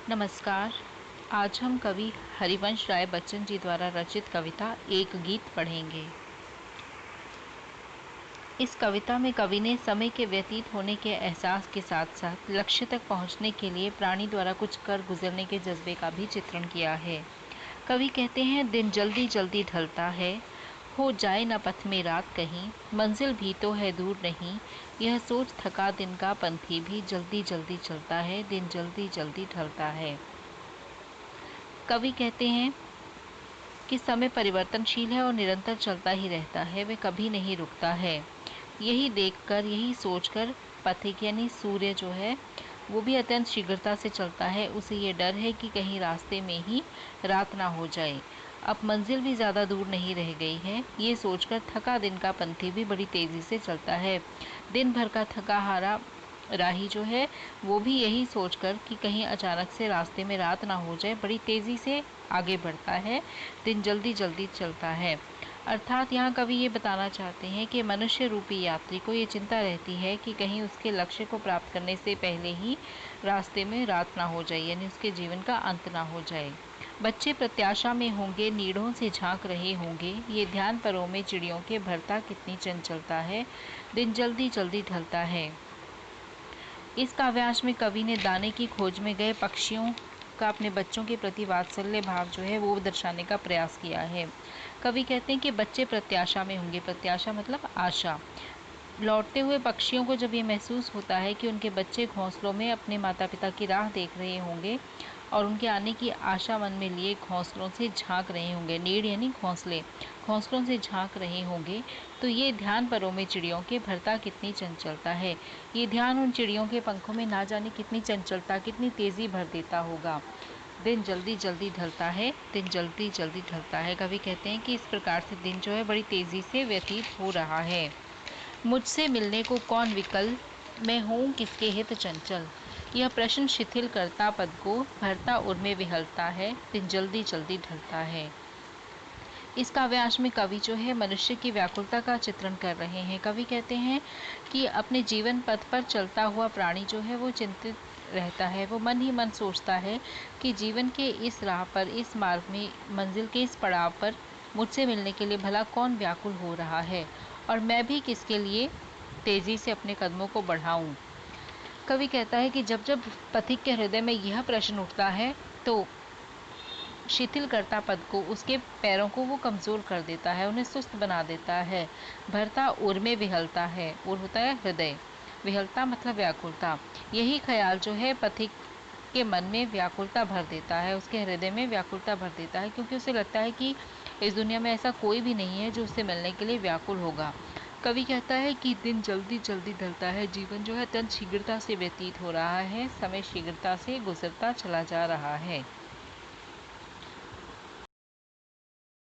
नमस्कार। आज हम कवि हरिवंश राय बच्चन जी द्वारा रचित कविता एक गीत पढ़ेंगे। इस कविता में कवि ने समय के व्यतीत होने के एहसास के साथ साथ लक्ष्य तक पहुंचने के लिए प्राणी द्वारा कुछ कर गुजरने के जज्बे का भी चित्रण किया है। कवि कहते हैं, दिन जल्दी जल्दी ढलता है, हो जाए न पथ में रात कहीं, मंजिल भी तो है दूर नहीं, यह सोच थका दिन का पंथी भी जल्दी जल्दी चलता है, दिन जल्दी जल्दी ढलता है। कवि कहते हैं कि समय परिवर्तनशील है और निरंतर चलता ही रहता है, वह कभी नहीं रुकता है। यही देखकर, यही सोचकर पथिक यानी सूर्य जो है वो भी अत्यंत शीघ्रता से चलता है। उसे ये डर है कि कहीं रास्ते में ही रात ना हो जाए। अब मंजिल भी ज़्यादा दूर नहीं रह गई है, ये सोचकर थका दिन का पंथी भी बड़ी तेज़ी से चलता है। दिन भर का थका हारा राही जो है वो भी यही सोचकर कि कहीं अचानक से रास्ते में रात ना हो जाए, बड़ी तेज़ी से आगे बढ़ता है। दिन जल्दी जल्दी चलता है। अर्थात यहाँ कवि ये बताना चाहते हैं कि मनुष्य रूपी यात्री को ये चिंता रहती है कि कहीं उसके लक्ष्य को प्राप्त करने से पहले ही रास्ते में रात ना हो जाए, यानी उसके जीवन का अंत ना हो जाए। बच्चे प्रत्याशा में होंगे, नीड़ों से झांक रहे होंगे, ये ध्यान परों में चिड़ियों के भरता कितनी चंचलता है, दिन जल्दी जल्दी ढलता है। इस काव्यांश में कवि ने दाने की खोज में गए पक्षियों का अपने बच्चों के प्रति वात्सल्य भाव जो है वो दर्शाने का प्रयास किया है। कवि कहते हैं कि बच्चे प्रत्याशा में होंगे, प्रत्याशा मतलब आशा। लौटते हुए पक्षियों को जब ये महसूस होता है कि उनके बच्चे घोंसलों में अपने माता पिता की राह देख रहे होंगे और उनके आने की आशा मन में लिए घोंसलों से झांक रहे होंगे, नीड़ यानी घोंसले, घोंसलों से झांक रहे होंगे, तो ये ध्यान परों में चिड़ियों के भरता कितनी चंचलता है। ये ध्यान उन चिड़ियों के पंखों में ना जाने कितनी चंचलता, कितनी तेज़ी भर देता होगा। दिन जल्दी जल्दी ढलता है, दिन जल्दी जल्दी ढलता है। कवि कहते हैं कि इस प्रकार से दिन जो है बड़ी तेज़ी से व्यतीत हो रहा है। मुझसे मिलने को कौन विकल, मैं हूँ किसके हित चंचल, यह प्रश्न शिथिल करता पद को, भरता उर्मे विहलता है, दिन जल्दी जल्दी ढलता है। इस काव्यांश में कवि जो है मनुष्य की व्याकुलता का चित्रण कर रहे हैं। कवि कहते हैं कि अपने जीवन पथ पर चलता हुआ प्राणी जो है वो चिंतित रहता है, वो मन ही मन सोचता है कि जीवन के इस राह पर, इस मार्ग में, मंजिल के इस पड़ाव पर मुझसे मिलने के लिए भला कौन व्याकुल हो रहा है और मैं भी किसके लिए तेजी से अपने कदमों को बढ़ाऊं। कवि कहता है कि जब जब पथिक के हृदय में यह प्रश्न उठता है तो शिथिल करता पद को, उसके पैरों को वो कमज़ोर कर देता है, उन्हें सुस्त बना देता है। भरता उर में विहलता है, उर होता है हृदय, विहलता मतलब व्याकुलता। यही ख्याल जो है पथिक के मन में व्याकुलता भर देता है, उसके हृदय में व्याकुलता भर देता है, क्योंकि उसे लगता है कि इस दुनिया में ऐसा कोई भी नहीं है जो उससे मिलने के लिए व्याकुल होगा। कवि कहता है कि दिन जल्दी जल्दी ढलता है, जीवन जो है अत्यंत शीघ्रता से व्यतीत हो रहा है, समय शीघ्रता से गुजरता चला जा रहा है।